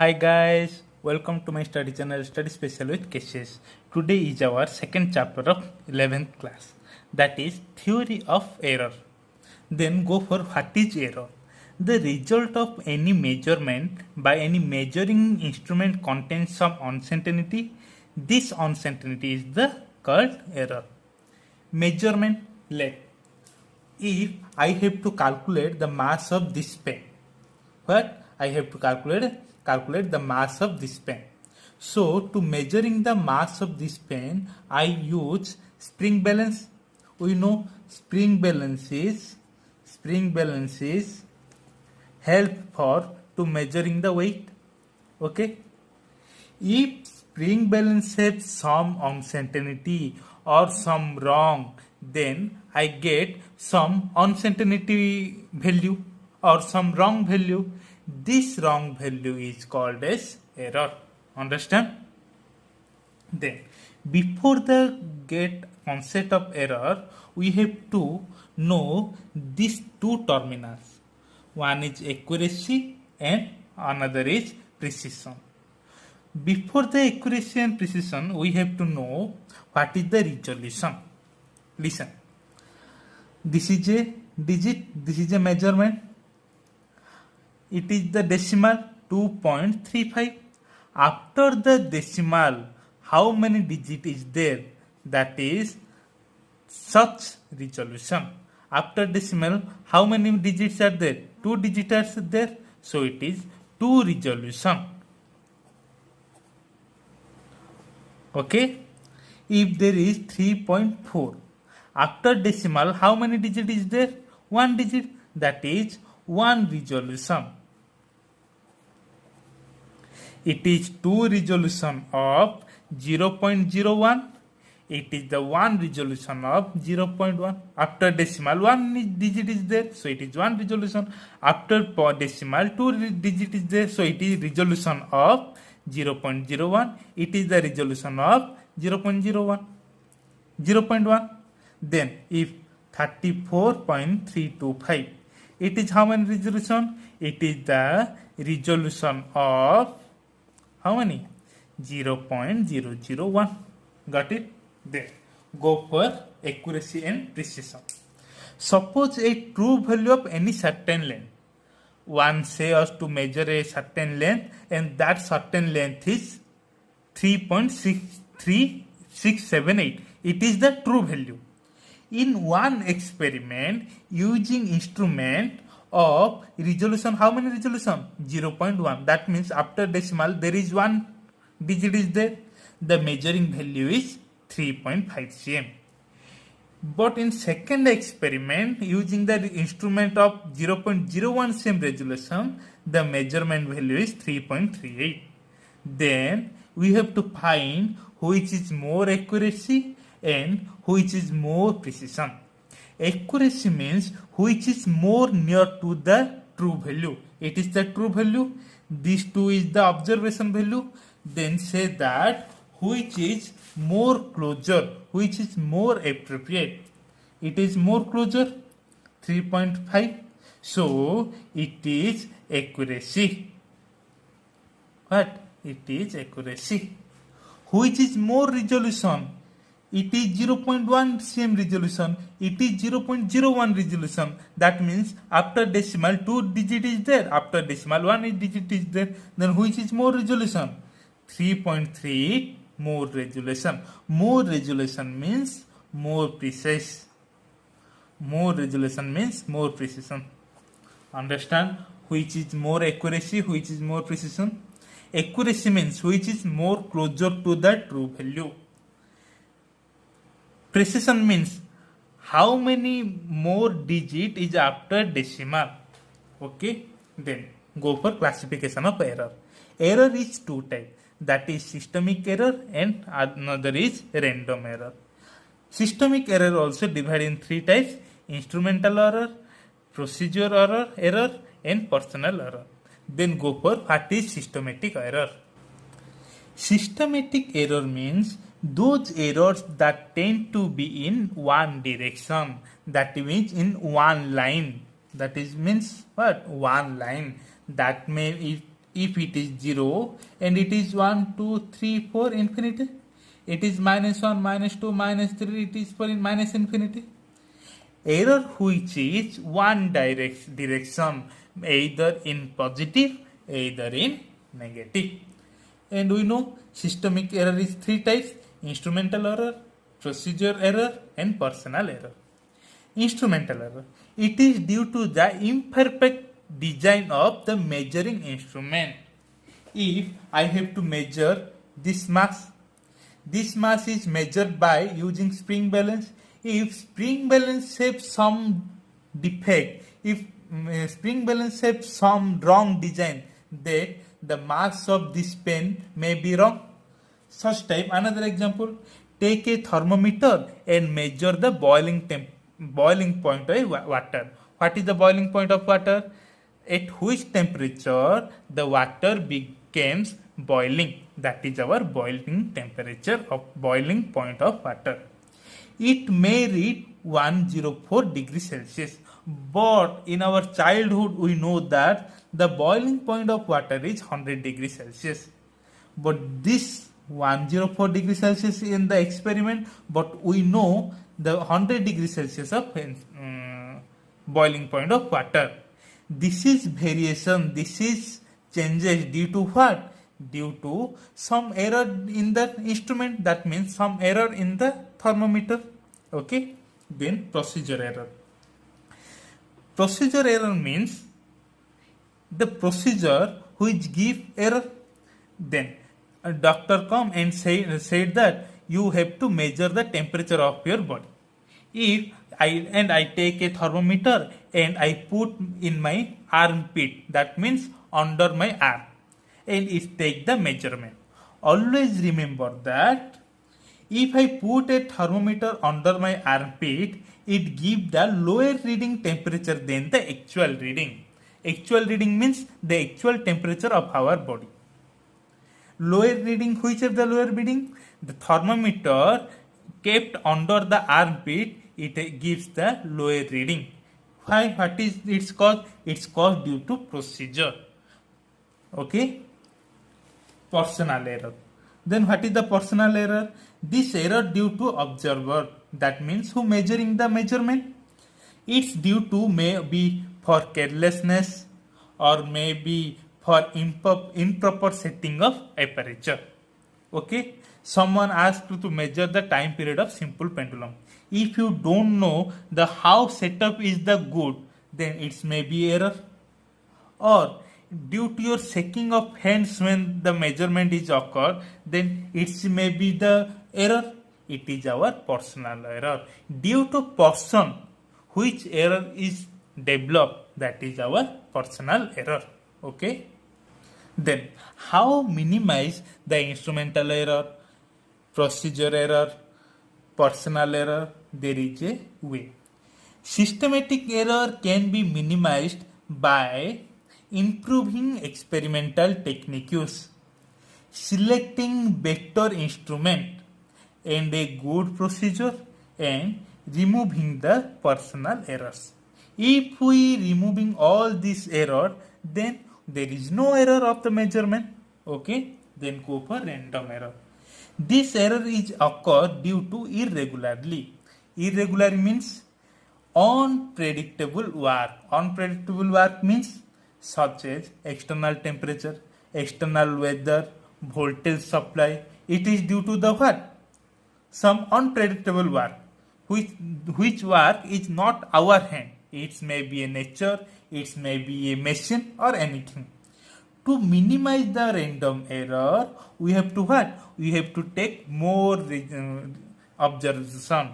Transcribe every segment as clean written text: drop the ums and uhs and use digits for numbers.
Hi guys, welcome to my study channel Study Special with Cases. Today is our second chapter of 11th class, that is Theory of Error. Then go for what is error. The result of any measurement by any measuring instrument contains some uncertainty. This uncertainty is the called error. Measurement, let if I have to calculate the mass of this pen, what I have to calculate the mass of this pen. So to measuring the mass of this pen, I use spring balance. We know spring balance is help for to measuring the weight. Okay, if spring balance has some uncertainty or some wrong, then I get some uncertainty value or some wrong value. This wrong value is called as error. Understand? Then, before the get concept of error, we have to know these two terminals. One is accuracy and another is precision. Before the accuracy and precision, we have to know what is the resolution. Listen, this is a digit, this is a measurement. It is the decimal 2.35. After the decimal, how many digit is there? That is such resolution. After decimal, how many digits are there? 2 digits are there. So it is 2 resolution. Okay, if there is 3.4, after decimal how many digit is there? 1 digit, that is 1 resolution. It is 2 resolution of 0.01. It is the 1 resolution of 0.1. After decimal 1 digit is there, so it is 1 resolution. After decimal 2 digit is there, so it is resolution of 0.01. It is the resolution of 0.01, 0.1. Then if 34.325, it is how many resolution? It is the resolution of how many? 0.001. Got it? Then go for accuracy and precision. Suppose a true value of any certain length. One say us to measure a certain length and that certain length is 3.63678. It is the true value. In one experiment using instrument of resolution, how many resolution? 0.1. That means after decimal there is 1 digit is there. The measuring value is 3.5 cm. But in second experiment using the instrument of 0.01 cm resolution, the measurement value is 3.38. Then we have to find which is more accuracy and which is more precision. Accuracy means which is more near to the true value. It is the true value. This 2 is the observation value. Then say that which is more closer, which is more appropriate. It is more closer, 3.5. So it is accuracy. What? It is accuracy. Which is more resolution? It is 0.1 cm resolution. It is 0.01 resolution. That means after decimal 2 digit is there. After decimal 1 digit is there. Then which is more resolution? 3.3 more resolution. More resolution means more precise. More resolution means more precision. Understand? Which is more accuracy, which is more precision? Accuracy means which is more closer to the true value. Precision means how many more digit is after decimal. Okay, then go for classification of error. Error is two types, that is systemic error and another is random error. Systemic error also divided in three types: instrumental error, procedure error and personal error. Then go for what is systematic error. Systematic error means those errors that tend to be in one direction, that means in one line. That is means what? One line. That may if it is 0 and it is 1, 2, 3, 4 infinity, it is -1, -2, -3, it is for in minus infinity. Error which is one direction, either in positive, either in negative. And we know systemic error is three types: instrumental error, procedure error, and personal error. Instrumental error. It is due to the imperfect design of the measuring instrument. If I have to measure this mass is measured by using spring balance. If spring balance has some defect, if spring balance has some wrong design, then the mass of this pen may be wrong. Such type. Another example: take a thermometer and measure the boiling point of water. What is the boiling point of water? At which temperature the water becomes boiling. That is our boiling temperature of boiling point of water. It may read 104 degrees Celsius, but in our childhood we know that the boiling point of water is 100 degrees Celsius. But this 104 degrees Celsius in the experiment, but we know the 100 degrees Celsius of boiling point of water. This is variation, this is changes due to what? Due to some error in the instrument, that means some error in the thermometer. Okay, then procedure error. Procedure error means the procedure which give error. Then a doctor come and said that you have to measure the temperature of your body. If I take a thermometer and I put in my armpit, that means under my arm, and it take the measurement. Always remember that if I put a thermometer under my armpit, it gives the lower reading temperature than the actual reading. Actual reading means the actual temperature of our body. Lower reading, which is the lower reading? The thermometer kept under the armpit, it gives the lower reading. Why? What is its cause? It's caused due to procedure. Okay. Personal error. Then what is the personal error? This error due to observer. That means who measuring the measurement. It's due to maybe for carelessness or maybe for improper setting of aperture. Okay. Someone asked you to measure the time period of simple pendulum. If you don't know the how setup is the good, then it's maybe error. Or due to your shaking of hands when the measurement is occurred, then it's maybe the error. It is our personal error. Due to person, which error is developed, that is our personal error. Okay. Then how minimize the instrumental error, procedure error, personal error? There is a way. Systematic error can be minimized by improving experimental techniques, selecting better instrument and a good procedure, and removing the personal errors. If we removing all this error, then there is no error of the measurement. Okay, then go for random error. This error is occur due to irregularly. Irregular means unpredictable work. Unpredictable work means such as external temperature, external weather, voltage supply. It is due to the what? Some unpredictable work, which work is not our hand. It may be a nature, it may be a machine or anything. To minimize the random error, we have to what? We have to take more observation.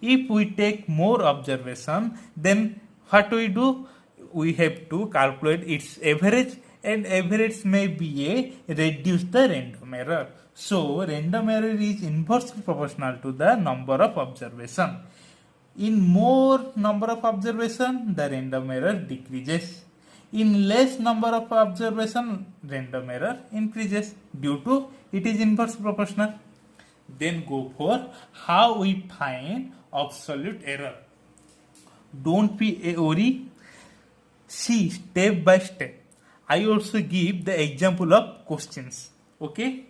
If we take more observation, then what we do? We have to calculate its average, and average may be a reduce the random error. So random error is inversely proportional to the number of observation. In more number of observation, the random error decreases. In less number of observation, random error increases due to it is inverse proportional. Then go for how we find absolute error. Don't be a worry. See step by step. I also give the example of questions. Okay.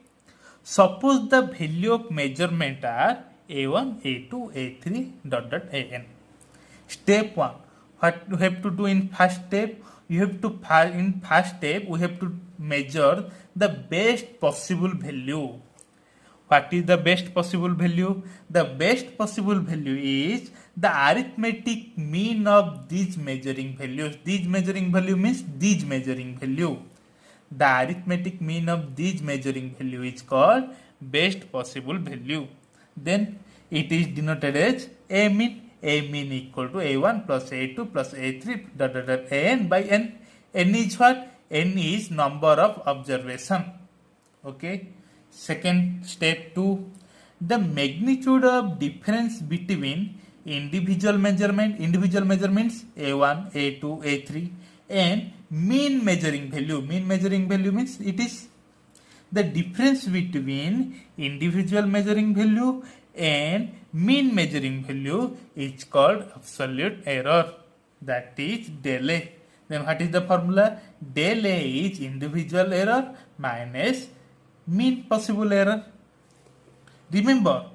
Suppose the value of measurement are A1, A2, A3, AN. Step 1. What you have to do in first step? You have to in first step we have to measure the best possible value. What is the best possible value? The best possible value is the arithmetic mean of these measuring values. These measuring value means these measuring value. The arithmetic mean of these measuring value is called best possible value. Then it is denoted as A mean. A mean equal to A1 plus A2 plus A3 AN by N. N is what? N is number of observation. Okay. Second step 2. The magnitude of difference between individual measurements A1, A2, A3 and mean measuring value. Mean measuring value means it is the difference between individual measuring value and mean measuring value is called absolute error. That is del A. Then what is the formula? Del A is individual error minus mean possible error. Remember,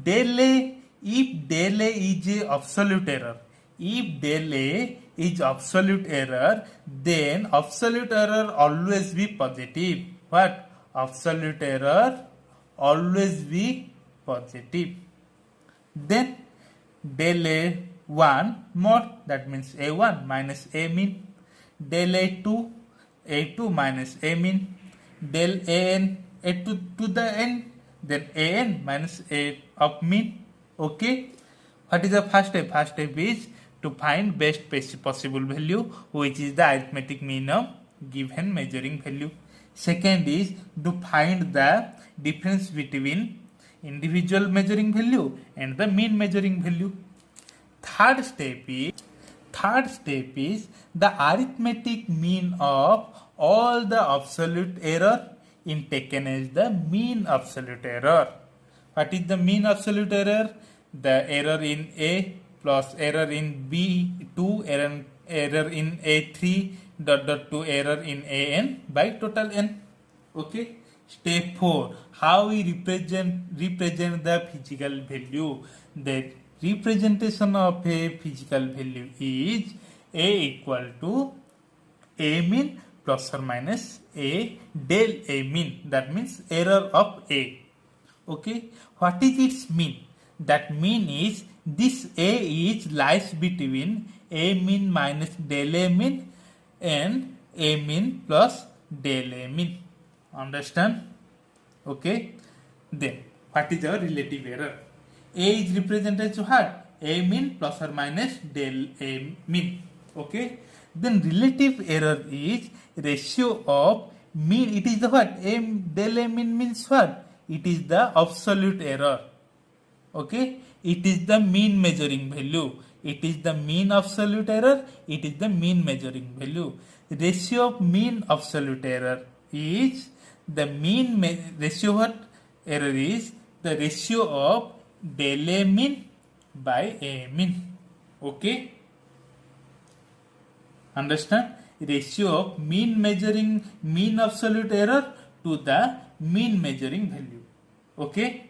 del A, if del A is a absolute error, if del A is absolute error, then absolute error always be positive. What? Absolute error always be positive. Then del A1 more, that means A1 minus A mean. Del A2, A2 minus A mean. Del AN, A2 to the N, then AN minus A of mean. Okay. What is the first step? First step is to find best possible value, which is the arithmetic mean of given measuring value. Second is to find the difference between individual measuring value and the mean measuring value. Third step is the arithmetic mean of all the absolute error in taken as the mean absolute error. What is the mean absolute error? The error in A plus error in B2, error in A3 to error in AN by total N. Okay. Step 4. How we represent the physical value. The representation of a physical value is A equal to A mean plus or minus A del A mean. That means error of A. Okay. What is its mean? That mean is this A is lies between A mean minus del A mean and A mean plus del A mean. Understand? Okay. Then what is our relative error? A is represented as what? A mean plus or minus del A mean. Okay. Then relative error is ratio of mean. It is the what? A del A mean means what? It is the absolute error. Okay. It is the mean measuring value. It is the mean absolute error. It is the mean measuring value. Ratio of mean absolute error is the mean ratio what? Error is the ratio of del A mean by A mean. Okay. Understand? Ratio of mean absolute error to the mean measuring value. Okay.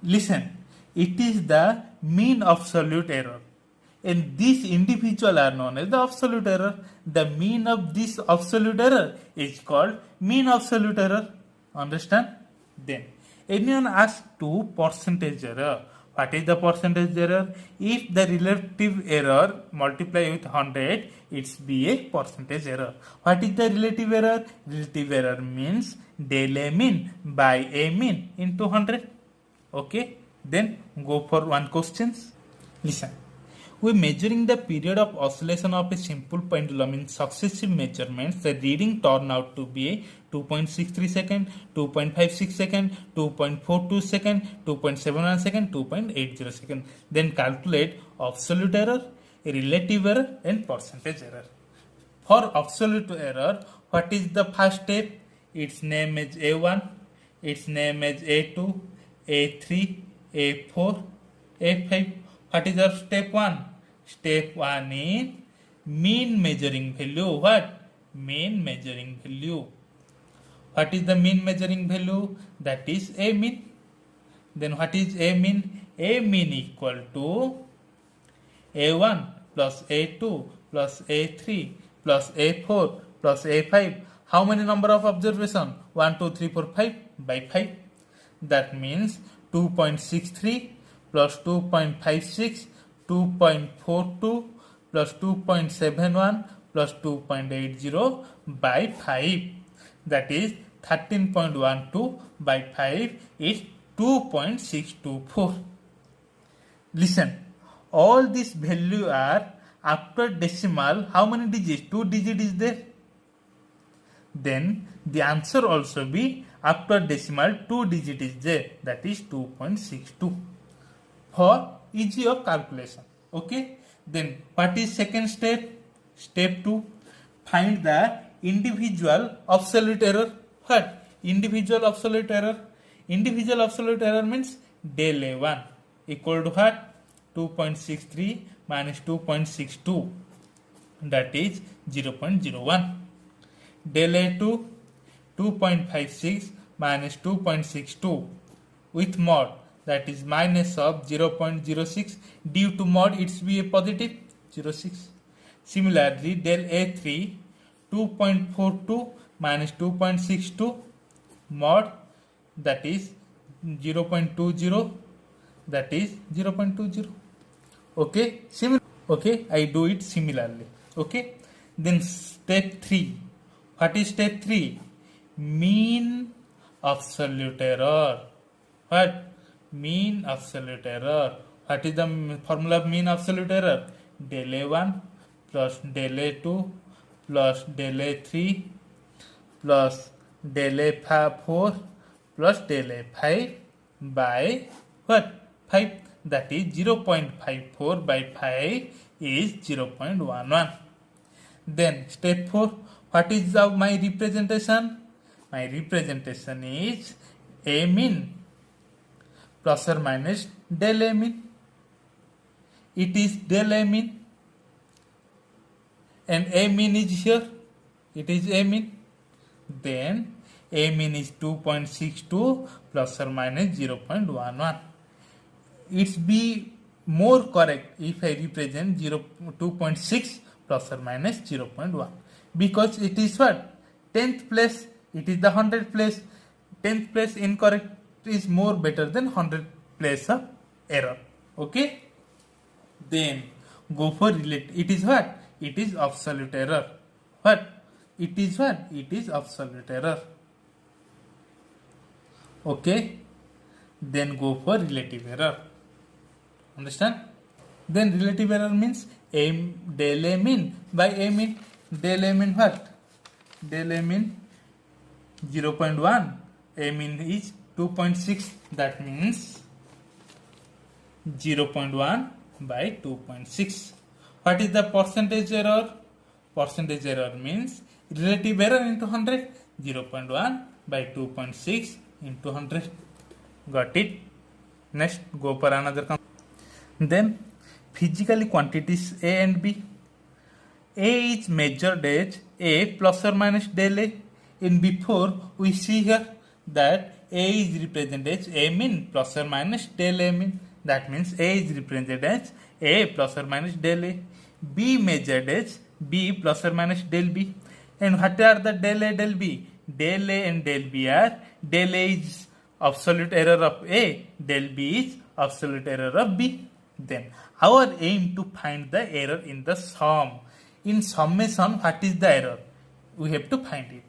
Listen. It is the mean absolute error. And these individual are known as the absolute error. The mean of this absolute error is called mean absolute error. Understand? Then, anyone asks to percentage error. What is the percentage error? If the relative error multiply with 100, it's be a percentage error. What is the relative error? Relative error means del A mean by A mean into 100. Okay. Then go for one questions. Listen. We measuring the period of oscillation of a simple pendulum in successive measurements. The reading turned out to be a 2.63 second, 2.56 second, 2.42 second, 2.71 second, 2.80 second. Then calculate absolute error, relative error and percentage error. For absolute error, what is the first step? Its name is A1, its name is A2, A3, A4, A5. What is our step 1? Step 1 is mean measuring value. What? mean measuring value. What is the mean measuring value? That is A mean. Then what is A mean? A mean equal to A1 plus A2 plus A3 plus A4 plus A5. How many number of observation? 1, 2, 3, 4, 5 by 5. That means 2.63 plus 2.56, 2.42 plus 2.71 plus 2.80 by 5. That is 13.12 by 5 is 2.624. Listen, all these value are after decimal. How many digits? 2 digits is there. Then the answer also be after decimal 2 digit is there, that is 2.62 for easy of calculation. Okay. Then what is second step? Step 2, find the individual absolute error. What? Individual absolute error. Individual absolute error means del A1 equal to what? 2.63 minus 2.62, that is 0.01. Del A2 2.56 minus 2.62 with mod, that is minus of 0.06. Due to mod it's be a positive 0.6. Similarly, del A3 2.42 minus 2.62 mod, that is 0.20, that is 0.20. Okay, okay, I do it similarly. Okay, then step 3. What is step 3? Mean absolute error. What? Mean absolute error. What is the formula of mean absolute error? Del A1 plus del A2 plus del A3 plus del A4 plus del A5 by what? 5. That is 0.54 by 5 is 0.11. Then step 4. What is my representation? My representation is A mean plus or minus del A mean. It is del A mean and A mean is here. It is A mean. Then A mean is 2.62 plus or minus 0.11. It's be more correct if I represent 2.6 plus or minus 0.1, because it is what? 10th place. It is the 100th place. 10th place incorrect is more better than 100th place of error. Okay. Then go for relate. It is what? It is absolute error. What? It is what? It is absolute error. Okay. Then go for relative error. Understand? Then relative error means del A mean by A mean. Del A mean what? Del A mean 0.1. A mean is 2.6. That means 0.1 by 2.6. What is the percentage error? Percentage error means relative error into 100. 0.1 by 2.6 into 100. Got it? Next, go for another. Then physically quantities A and B. A is measured as A plus or minus del A. In before we see here that A is represented as A mean plus or minus del A mean. That means A is represented as A plus or minus del A. B measured as B plus or minus del B. And what are the del A, del B? Del A and del B are, del A is absolute error of A, del B is absolute error of B. Then our aim to find the error in the sum. In summation, what is the error? We have to find it.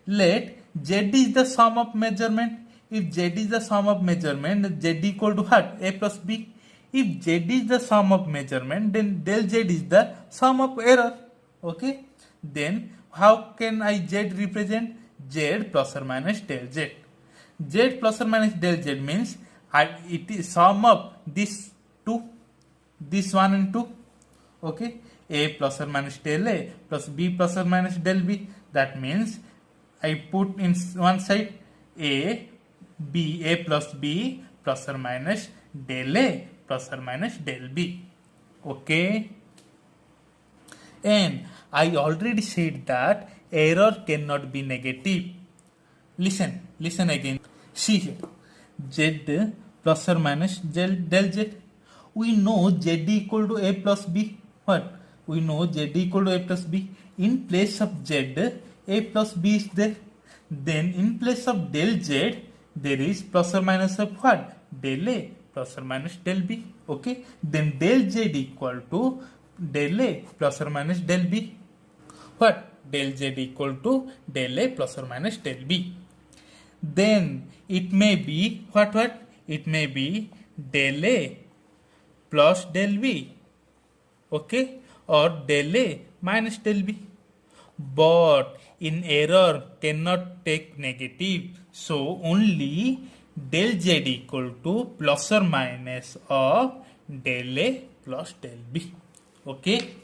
Let Z is the sum of measurement. If Z is the sum of measurement, Z equal to what? A plus B. If Z is the sum of measurement, then del Z is the sum of error. Okay. Then how can I Z represent? Z plus or minus del Z. Z plus or minus del Z means it is sum of this two, this 1 and 2. Okay. A plus or minus del A plus B plus or minus del B. That means I put in one side A, B, A plus B plus or minus del A plus or minus del B. Okay. And I already said that error cannot be negative. Listen again. See here. Z plus or minus del Z. We know Z equal to A plus B. What? We know Z equal to A plus B. In place of Z, A plus B is there. Then in place of del Z, there is plus or minus of what? Del A plus or minus del B. Okay. Then del Z equal to del A plus or minus del B. What? Del Z equal to del A plus or minus del B. Then it may be what? It may be del A plus del B. Okay. Or del A minus del B. But in error cannot take negative. So only del Z equal to plus or minus of del A plus del B. Okay.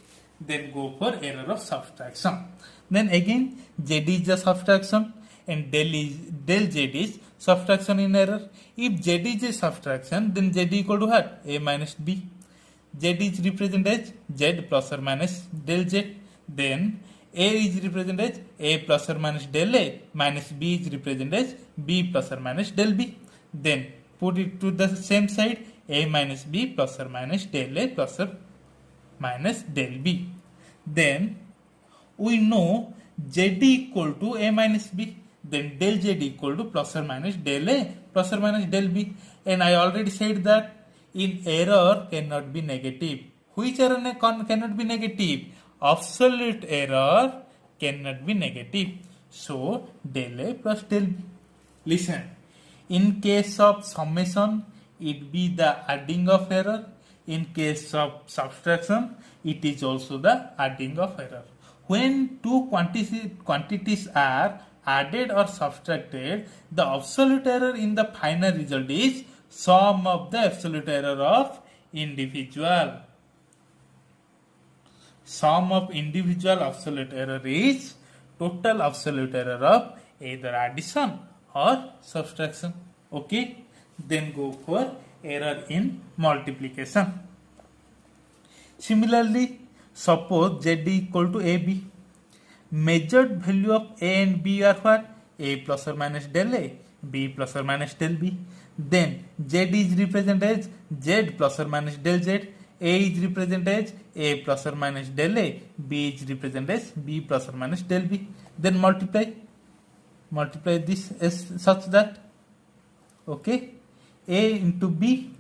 Then go for error of subtraction. Then again Z is the subtraction and del Z is subtraction in error. If Z is a subtraction, then Z equal to what? A minus B. Z is represented as Z plus or minus del Z. Then A is represented as A plus or minus del A minus B is represented as B plus or minus del B. Then put it to the same side, A minus B plus or minus del A plus or minus del B. Then we know Z equal to A minus B. Then del Z equal to plus or minus del A plus or minus del B. And I already said that in error cannot be negative. Which error cannot be negative? Absolute error cannot be negative. So del A plus del B. Listen. In case of summation, it be the adding of error. In case of subtraction, it is also the adding of error. When two quantities are added or subtracted, the absolute error in the final result is sum of the absolute error of individual. Sum of individual absolute error is total absolute error of either addition or subtraction. Okay. Then go for error in multiplication. Similarly, suppose Z equal to AB. Measured value of A and B are what? A plus or minus del A, B plus or minus del B. Then Z is represented as Z plus or minus del Z. A is represented as A plus or minus del A, B is represented as B plus or minus del B. Then multiply this as such that, okay, A into B,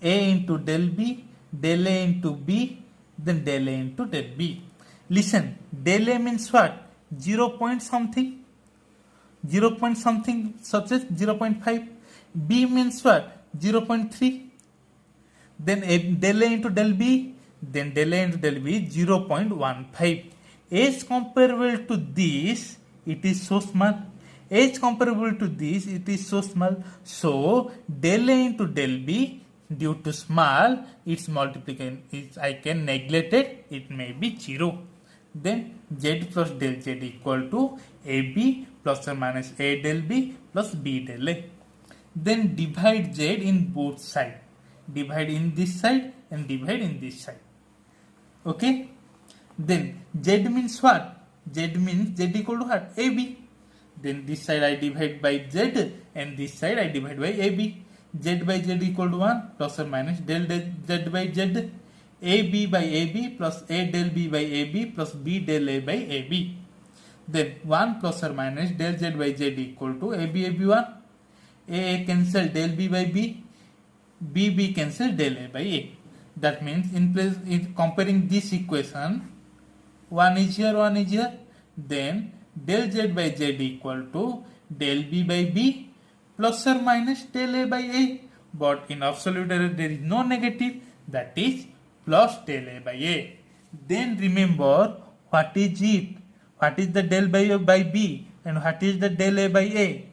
A into del B, del A into B, then del A into del B. Listen, del A means what? 0 point something, 0 point something such as 0.5. B means what? 0.3. Then del A into del B, then del A into del B 0.15. As comparable to this, it is so small. As comparable to this, it is so small. So del A into del B, due to small, its multiplication is, I can neglect it. It may be 0. Then Z plus del Z equal to AB plus or minus A del B plus B del A. Then divide Z in both sides. Divide in this side and divide in this side. Okay. Then Z means what? Z means Z equal to what? AB. Then this side I divide by Z and this side I divide by AB. Z by Z equal to 1 plus or minus del Z by Z. AB by AB plus A del B by AB plus B del A by AB. Then 1 plus or minus del Z by Z equal to AB AB1. A cancel del B by B. B cancel del A by A. That means in comparing this equation, 1 is here, 1 is here. Then del Z by Z equal to del B by B plus or minus del A by A. But in absolute error there is no negative, that is plus del A by A. Then remember what is it? What is the del by B and what is the del A by A?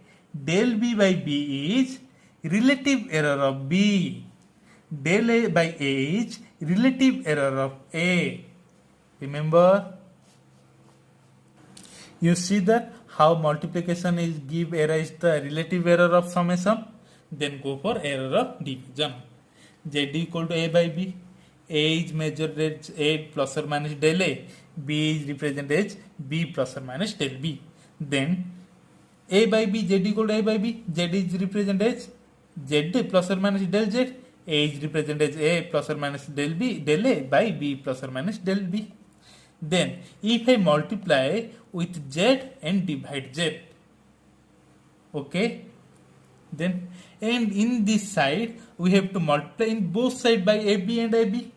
Del B by B is relative error of B. Del A by A is relative error of A. Remember? You see that how multiplication is give arise the relative error of summation. Then go for error of division. Z equal to A by B. A is measured as A plus or minus del A, B is represented as B plus or minus del B. Then A by B, Z equal to A by B, Z is represented as Z plus or minus del Z, A is represented as A plus or minus del B, del A by B plus or minus del B. Then if I multiply with Z and divide Z, okay, then and in this side we have to multiply in both sides by AB and AB.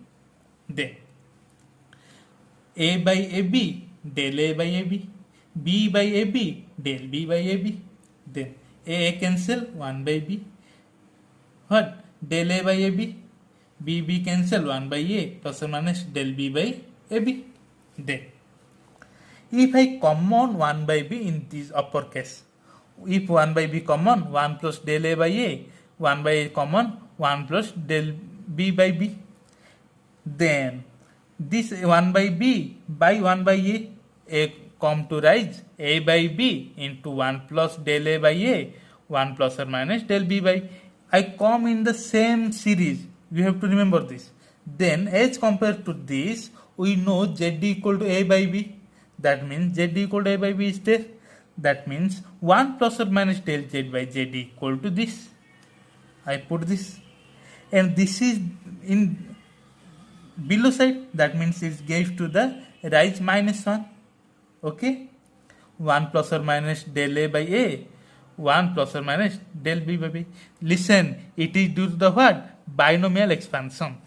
Then A by AB, del A by AB, B by AB, del B by AB. Then A cancel 1 by B. What? Del A by AB, B cancel 1 by A plus or minus del B by AB. Then if I common 1 by B in this upper case, if 1 by B common, 1 plus del A by A, 1 by A common, 1 plus del B by B. Then this 1 by B by 1 by A come to rise A by B into 1 plus del A by A, 1 plus or minus del B by. I come in the same series. You have to remember this. Then as compared to this, we know Z equal to A by B. That means Z equal to A by B is there. That means 1 plus or minus del Z by Z equal to this. I put this. And this is in below side. That means it gives to the rise minus 1. Okay. 1 plus or minus del A by A. 1 plus or minus del B by B. Listen, it is due to the what? Binomial expansion.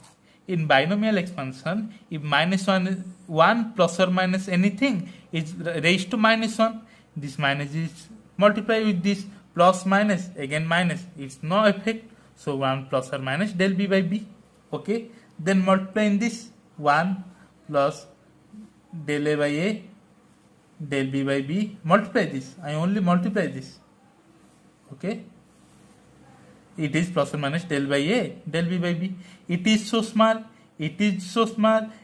In binomial expansion, if minus 1 plus or minus anything is raised to minus 1, this minus is multiplied with this plus minus, again minus, it's no effect. So 1 plus or minus del B by B. Okay, then multiply in this 1 plus del A by A, del B by B, multiply this. I only multiply this. Okay, it is plus or minus del by A, del B by B. It is so small,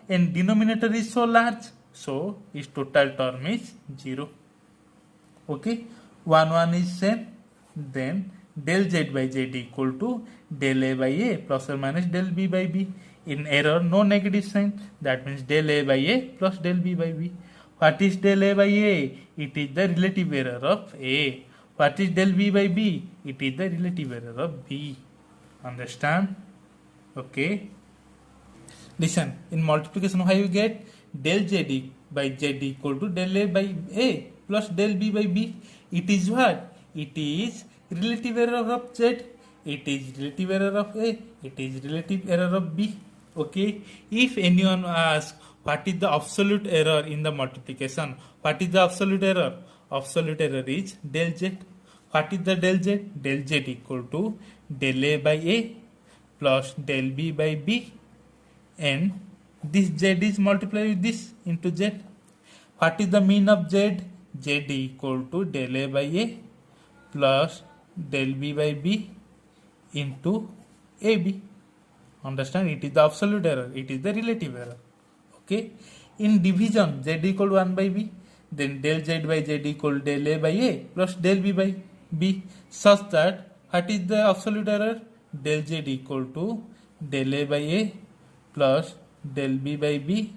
and denominator is so large, so its total term is 0. Okay, 1 is same. Then del Z by Z equal to del A by A plus or minus del B by B. In error, no negative sign. That means del A by A plus del B by B. What is del A by A? It is the relative error of A. What is del B by B? It is the relative error of B. Understand? Okay. Listen, in multiplication, how you get del Z by Z equal to del A by A plus del B by B. It is what? It is relative error of Z. It is relative error of A. It is relative error of B. Okay. If anyone asks what is the absolute error in the multiplication, what is the absolute error? Absolute error is del Z. What is the del Z? Del Z equal to del A by A plus del B by B, and this Z is multiplied with this into Z. What is the mean of Z? Z equal to del A by A plus del B by B into AB. Understand? It is the absolute error. It is the relative error. Okay. In division, Z equal to 1 by B. Then del Z by Z equal to del A by A plus del B by B, such that what is the absolute error? Del Z equal to del A by A plus del B by B.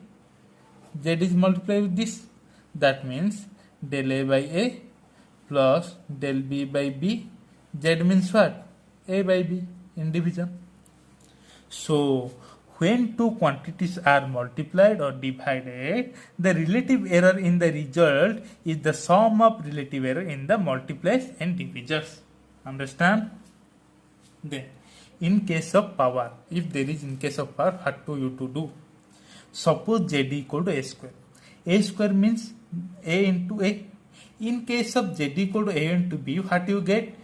Z is multiplied with this. That means del A by A plus del B by B. Z means what? A by B in division. So when two quantities are multiplied or divided, the relative error in the result is the sum of relative error in the multipliers and divisors. Understand? Then, in case of power, if there is in case of power, what do you to do? Suppose Z equal to A square. A square means A into A. In case of Z equal to A into B, what you get?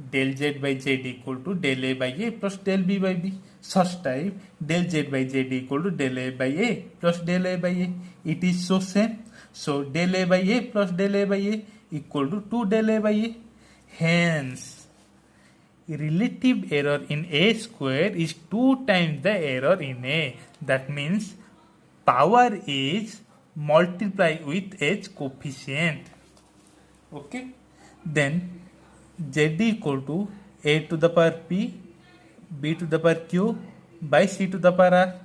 Del Z by Z equal to del A by A plus del B by B. Such type, del Z by Z equal to del A by A plus del A by A. It is so same. So del A by A plus del A by A equal to 2 del A by A. Hence, relative error in A square is 2 times the error in A. That means power is multiplied with its coefficient. Okay. Then Z equal to A to the power P, B to the power Q by C to the power R.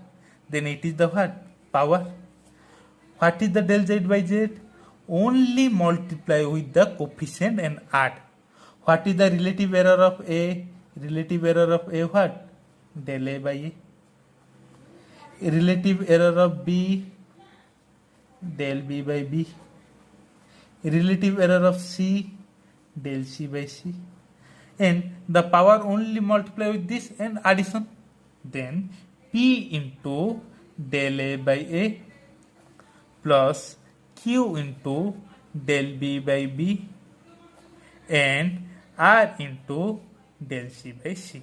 then it is the what? Power. What is the del z by z? Only multiply with the coefficient and add. What is the relative error of A? Relative error of A what? Del A by A. Relative error of B? Del B by B. Relative error of C? Del C by C. And the power only multiply with this and addition. Then P into del A by A plus Q into del B by B and R into del C by C.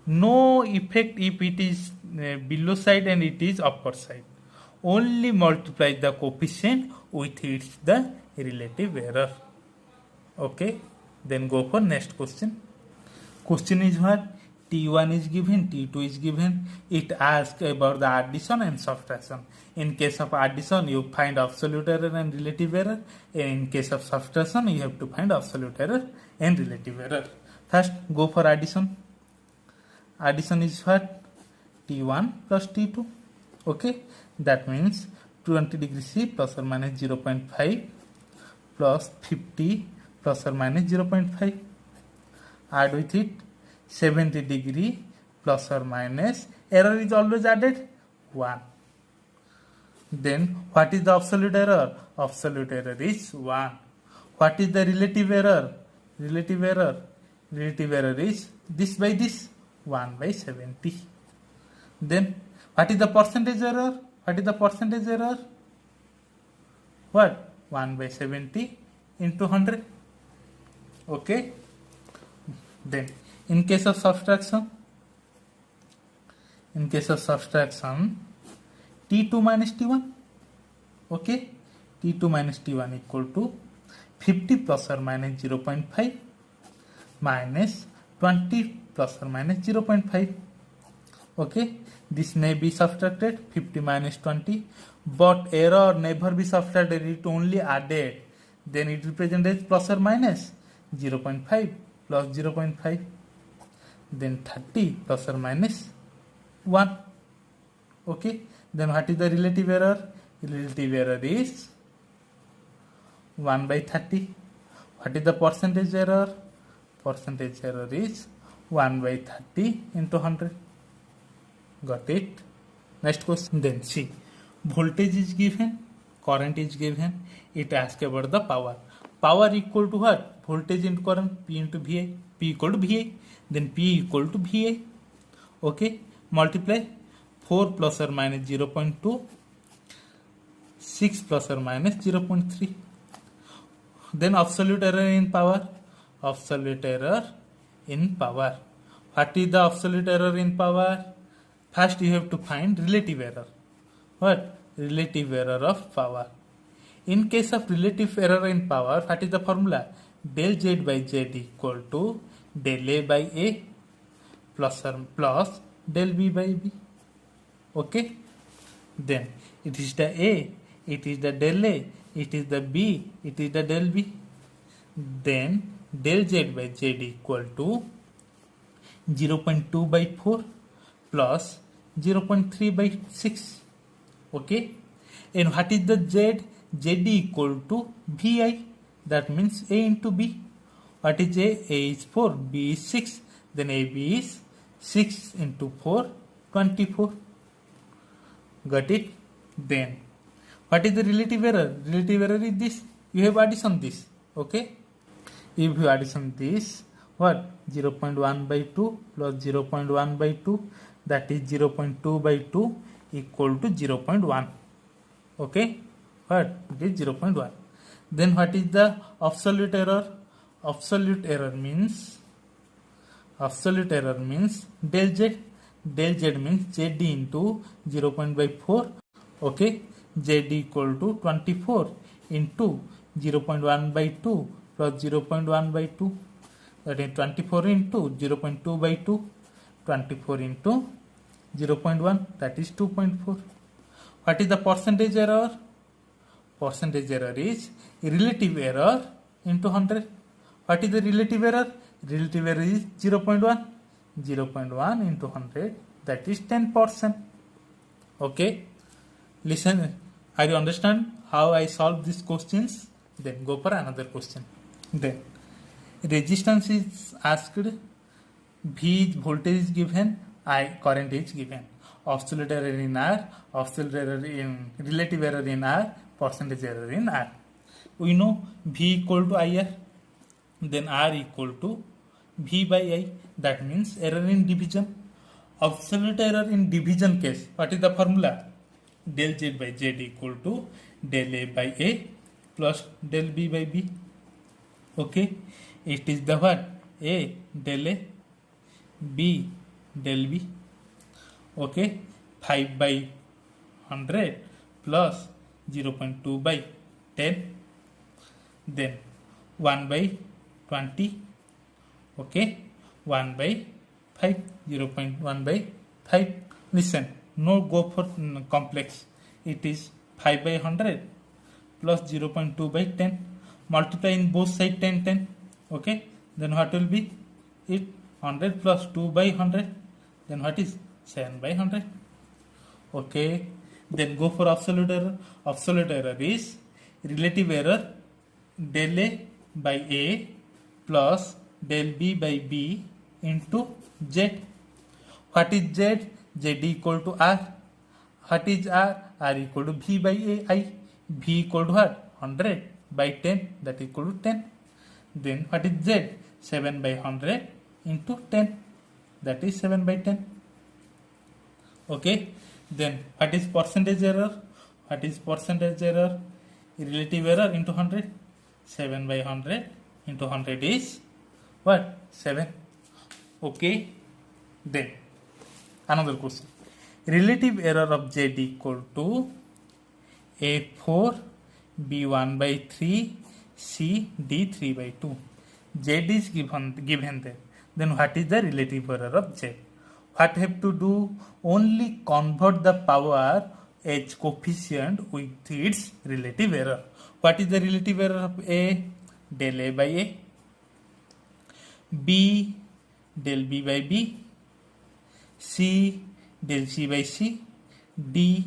No effect if it is below side and it is upper side. Only multiply the coefficient with its the relative error. Okay, then go for next question. Question is what? T1 is given, T2 is given. It asks about the addition and subtraction. In case of addition, you find absolute error and relative error. And in case of subtraction, you have to find absolute error and relative error. First, go for addition. Addition is what? T1 plus T2. Okay, that means 20 degrees C plus or minus 0.5 plus 50 plus or minus 0.5. Add with it 70 degree plus or minus, error is always added 1. Then what is the absolute error? Absolute error is 1. What is the relative error? Relative error is this by this, 1 by 70. Then what is the percentage error? What is the percentage error? What? 1 by 70 into 100. Okay. Then in case of subtraction, T2 minus T1. Okay. T2 minus T1 equal to 50 plus or minus 0.5 minus 20 plus or minus 0.5. Okay, this may be subtracted, 50 minus 20, but error never be subtracted, it only added. Then it represents as plus or minus 0.5 plus 0.5. Then 30 plus or minus 1. Okay, then what is the relative error? Relative error is 1 by 30. What is the percentage error? Percentage error is 1 by 30 into 100. Got it? Next question. Then see, voltage is given, current is given. It asks about the power. Power equal to what? Voltage into current, P into VI. P equal to VI. Then P equal to VI. Okay. Multiply 4 plus or minus 0.2, 6 plus or minus 0.3. Then absolute error in power. Absolute error in power. What is the absolute error in power? First you have to find relative error. What? Relative error of power. In case of relative error in power, what is the formula? Del Z by Z equal to del A by A plus del B by B. Okay? Then it is the A, it is the del A, it is the B, it is the del B. Then del Z by Z equal to 0.2 by 4 plus 0.3 by 6. Okay? And what is the Z? Z equal to VI. That means A into B. What is A? A is 4, B is 6. Then AB is 6 into 4, 24. Got it? Then what is the relative error? Relative error is this. You have addition this. Okay? If you addition this, what? 0.1 by 2 plus 0.1 by 2, that is 0.2 by 2 equal to 0.1. Okay? What? It is 0.1. Then what is the absolute error? Absolute error means del Z. Del Z means Z into 0.4. Okay? Z equal to 24 into 0.1 by 2 plus 0.1 by 2. That is 24 into 0.2 by 2. 24 into 0.1, that is 2.4. What is the percentage error? Percentage error is relative error into 100. What is the relative error? Relative error is 0.1. 0.1 into 100, that is 10%. Okay, listen. Are you understand how I solve these questions? Then go for another question. Then resistance is asked, V is voltage is given, I current is given. Absolute error in R, absolute error in relative error in R, percentage error in R. We know V equal to IR, then R equal to V by I. That means error in division. Absolute error in division case, what is the formula? Del Z by Z equal to del A by A plus del B by B. Okay, it is the what? A del A, B del B. Okay, 5 by 100 plus 0.2 by 10, then 1 by 20. Okay, 1 by 5, 0.1 by 5. Listen, no go for complex. It is 5 by 100 plus 0.2 by 10. Multiply in both sides 10. Okay, then what will be? It 100 plus 2 by 100. Then what is 7 by 100? Okay, then go for absolute error. Absolute error is relative error del A by A plus del B by B into Z. What is Z? Z equal to R. What is R? R equal to V by I. V equal to what? 100 by 10, that equal to 10. Then what is Z? 7 by 100 into 10, that is 7 by 10. Okay, then what is percentage error? What is percentage error? Relative error into 100. 7 by 100 into 100 is what? 7. Okay, then another question. Relative error of Z equal to A4 B1 by 3 C D3 by 2. Z is given there. Then what is the relative error of Z? What have to do? Only convert the power as coefficient with its relative error. What is the relative error of A? Del A by A. B del B by B. C del C by C. D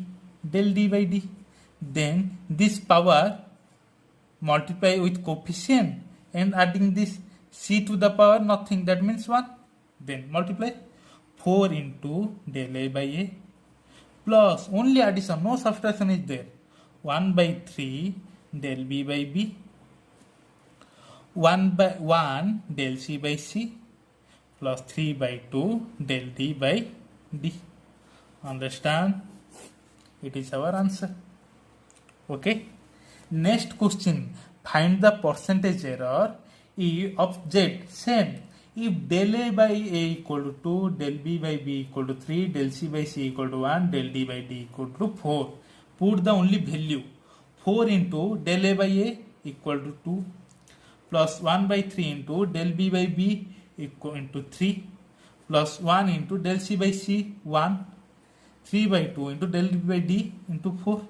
del D by D. Then this power multiply with coefficient and adding this C to the power nothing, that means 1. Then multiply 4 into del A by A plus only addition, no subtraction is there. 1 by 3 del B by B, 1 by 1 del C by C plus 3 by 2 del D by D. Understand? It is our answer. Okay. Next question. Find the percentage error of Z. Same. If del A by A equal to 2, del B by B equal to 3, del C by C equal to 1, del D by D equal to 4. Put the only value. 4 into del A by A equal to 2 plus 1 by 3 into del B by B equal into 3 plus 1 into del C by C 1, 3 by 2 into del D by D into 4.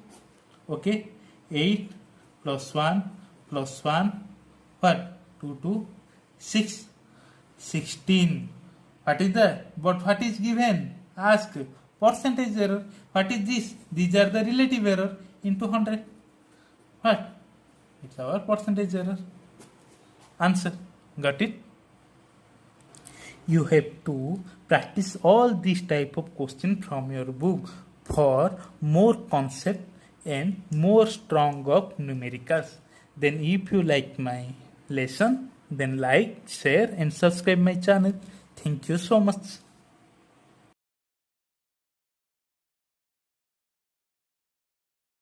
Okay, 8 plus 1 plus 1, what? 2, 6. 16. What is that? But what is given? Ask. Percentage error. What is this? These are the relative error into 100. What? It's our percentage error. Answer. Got it? You have to practice all these type of question from your book for more concept and more strong of numericals. Then if you like my lesson, then like, share and subscribe my channel. Thank you so much.